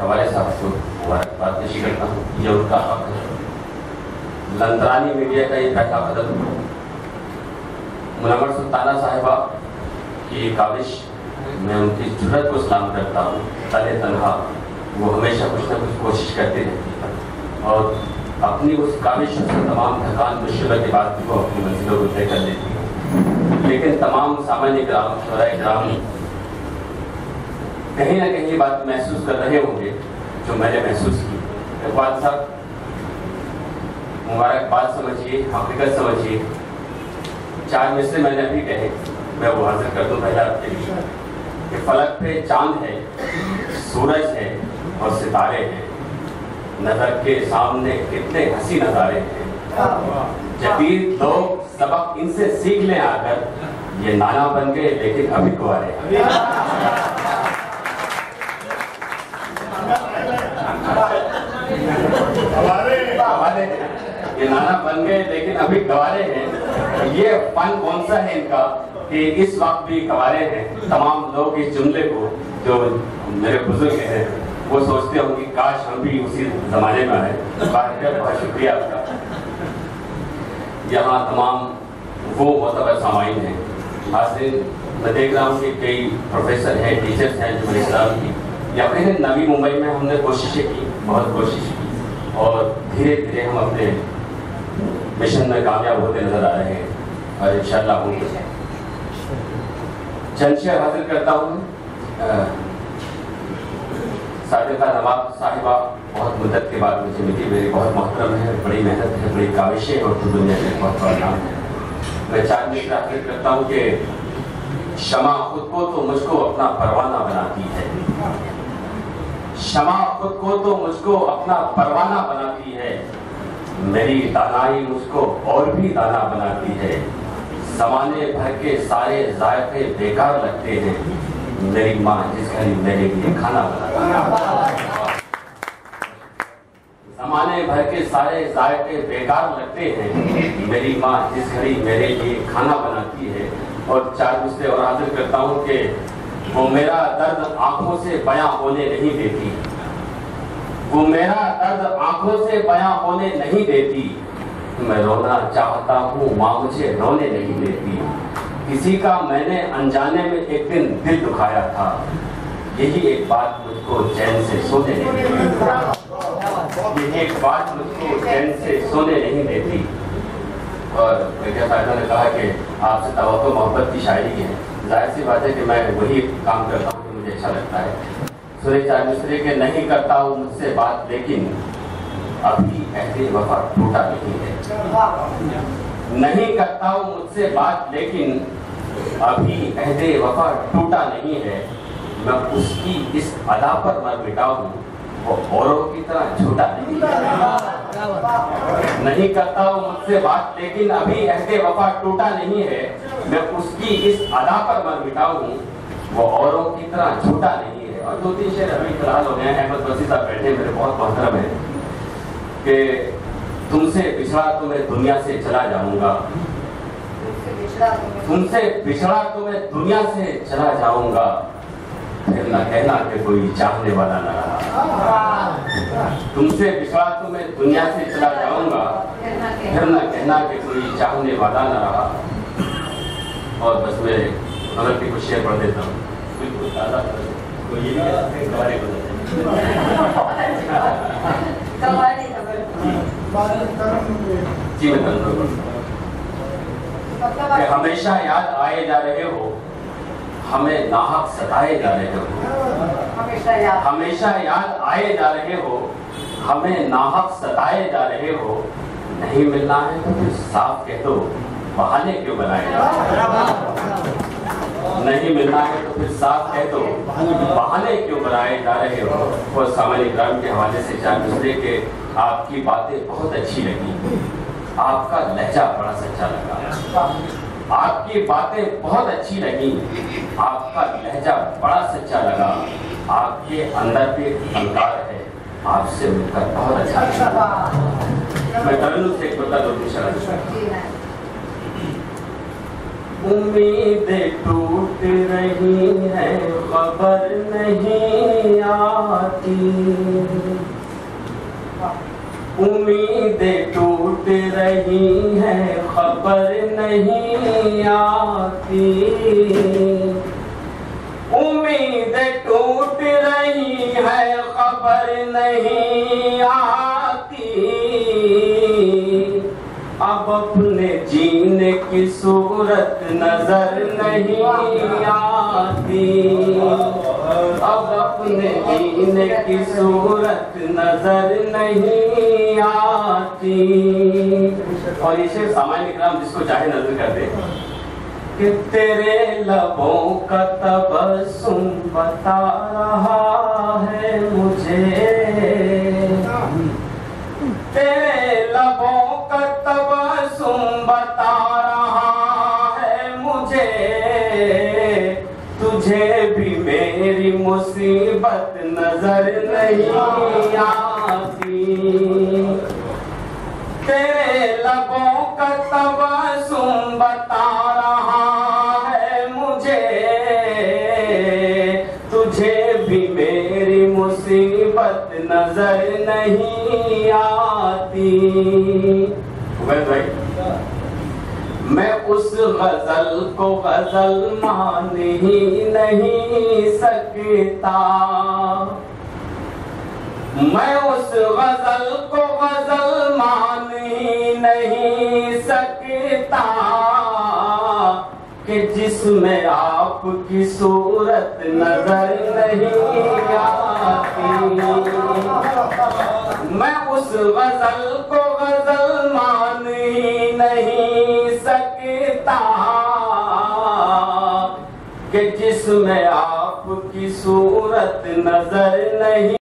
कवाले साहब को मुबारकबाद पेश करता हूँ, ये उनका हक है। लंदरानी मीडिया का ये पहला कदम, मुनव्वर सुल्ताना साहिबा की काविश, मैं उनकी जुर्रत को सलाम करता हूँ। तले तनहा वो हमेशा कुछ न कुछ कोशिश करती रहती है और अपनी उस काविश से तमाम थकान मुश्किल के बाद भी वो अपनी मंजिलों को तय कर लेती है। लेकिन तमाम सामान्य ग्राम शोराए ग्राम कहीं ना कहीं बात महसूस कर रहे होंगे जो मैंने महसूस की। इकबाल साहब, मुबारकबाद समझिए, हकीकत समझिए। 4 मिसरे मैंने अभी कहे, मैं वो हाजिर कर दूं पहले आपके लिए कि फलक पे चांद है, सूरज है और सितारे हैं, नजर के सामने कितने हंसी नजारे हैं। जदीद लोग सबक इनसे सीख लें आकर, ये नाना बन गए लेकिन अभी कुंवारे हैं। ये नाना बन गए लेकिन अभी गवारे हैं। ये फन कौन सा है इनका कि इस वक्त भी गवारे हैं। तमाम लोग इस जुमले को, जो मेरे बुजुर्ग हैं, वो सोचते होंगे काश हम भी उसी जमाने में आए। बहुत शुक्रिया आपका। यहाँ तमाम वो मोतबर सामाइन हैं। हाज़रीन, मैं देख रहा हूँ कि कई प्रोफेसर हैं, टीचर्स हैं जो इस्लाम की या फिर नवी मुंबई में हमने कोशिशें की, बहुत कोशिश की और धीरे धीरे हम अपने मिशन में कामयाब होते नजर आ रहे हैं और इंशाअल्लाह होंगे। चंद शेर हाजिर करता हूँ। सादिका नवाब साहिबा बहुत मुद्दत के बाद मुझे मिली, मेरी बहुत मोहतरम है, बड़ी मेहनत है, बड़ी काविशें और दुनिया में बहुत बड़ा नाम है। मैं 4 मिनट हाजिर करता हूँ कि शमा खुद को तो मुझको अपना परवाना बनाती है, शमा खुद को तो मुझको अपना परवाना बनाती है, मेरी दानाई मुझको और भी दाना बनाती है, ज़माने भर के सारे जायके बेकार लगते हैं, मेरी माँ जिस घड़ी मेरे लिए खाना बनाती है। ज़माने भर के सारे जायके बेकार लगते हैं, मेरी माँ जिस घड़ी मेरे लिए खाना बनाती है। और 4 मिसरे और हाजिर करता हूँ कि वो मेरा दर्द आंखों से बयां होने नहीं देती, वो मेरा दर्द आंखों से बयां होने नहीं देती, मैं रोना चाहता हूँ माँ मुझे रोने नहीं देती, किसी का मैंने अनजाने में एक दिन दिल दुखाया था, यही एक बात मुझको चैन से सोने नहीं देती, यही एक बात मुझको चैन से सोने नहीं देती। और मेरे साहिबा ने कहा कि आपसे तवक्को मोहब्बत की शायरी है, जाहिर सी बात है कि मैं वही काम करता हूँ जो मुझे अच्छा लगता है। सूरह 4 मिसरे के नहीं करता हूँ मुझसे बात लेकिन अभी अहदे वफा टूटा नहीं है, नहीं करता हूँ मुझसे बात लेकिन अभी अहदे वफा टूटा नहीं है, मैं उसकी इस अदा पर मर मिटा हूँ, वो औरों की तरह झूठा नहीं है। नहीं करता हूँ मुझसे बात लेकिन अभी अहदे वफा टूटा नहीं है, मैं उसकी इस अदा पर मर मिटा हूँ, वो औरों की तरह झूठा नहीं है। और 2-3 शेर अभी फिलहाल हो गए। अहमद वसी साहब बैठे, मेरे बहुत मोहतरम है कि तुमसे बिछड़ा तो मैं दुनिया से चला जाऊंगा, तुमसे बिछड़ा तो मैं दुनिया से चला जाऊंगा, फिर ना कहना कि कोई चाहने वाला न रहा, तुमसे बिछड़ा तो मैं दुनिया से चला जाऊंगा, फिर ना कहना कि कोई चाहने वाला न रहा। और बस मैं अगर की कुछ शेर पढ़ देता हूँ, बिल्कुल ताज़ा तो ये गवारे को जी मैं हमेशा याद आए जा रहे हो, हमें नाहक सताए जा रहे हो, हमेशा याद आए जा रहे हो, हमें नाहक सताए जा रहे हो, नहीं मिलना है तो फिर साफ कह दो, बहाने क्यों बनाए जा रहे हो, नहीं मिलना है तो फिर साफ कह दो, बहाने क्यों बनाए जा रहे हो। और सामान्य ग्राम के हवाले से 4 मिसरे के आपकी बातें बहुत अच्छी लगी, आपका लहजा बड़ा सच्चा लगा, आपकी बातें बहुत अच्छी लगी, आपका लहजा बड़ा सच्चा लगा, आपके अंदर भी फनकार है, आपसे मिलकर बहुत अच्छा लगा। मैं तरन्नुम से एक बता दो امیدیں ٹوٹ رہی ہیں خبر نہیں آتی، امیدیں ٹوٹ رہی ہیں خبر نہیں آتی، امیدیں ٹوٹ رہی ہیں خبر نہیں آتی، اب اپنے جینے کی صورت نظر نہیں آتی، اب اپنے جینے کی صورت نظر نہیں آتی۔ اور یہ شعر سامعین اکرام جس کو چاہے نظر کر دے کہ تیرے لبوں کا تبسم بتا رہا ہے مجھے، تیرے لبوں کا تبسم بتا رہا ہے مجھے، تجھے بھی میری مصیبت نظر نہیں آتی، تیرے لبوں کا تبسم بتا رہا ہے مجھے، تجھے بھی میری مصیبت نظر نہیں آتی۔ عبید بھائی، میں اس غزل کو غزل مان ہی نہیں سکتا، میں اس غزل کو غزل مان ہی نہیں سکتا کہ جس میں آپ کی صورت نظر نہیں آتی، میں اس غزل کو غزل مان ہی نہیں سکتا کہ جس میں آپ کی صورت نظر نہیں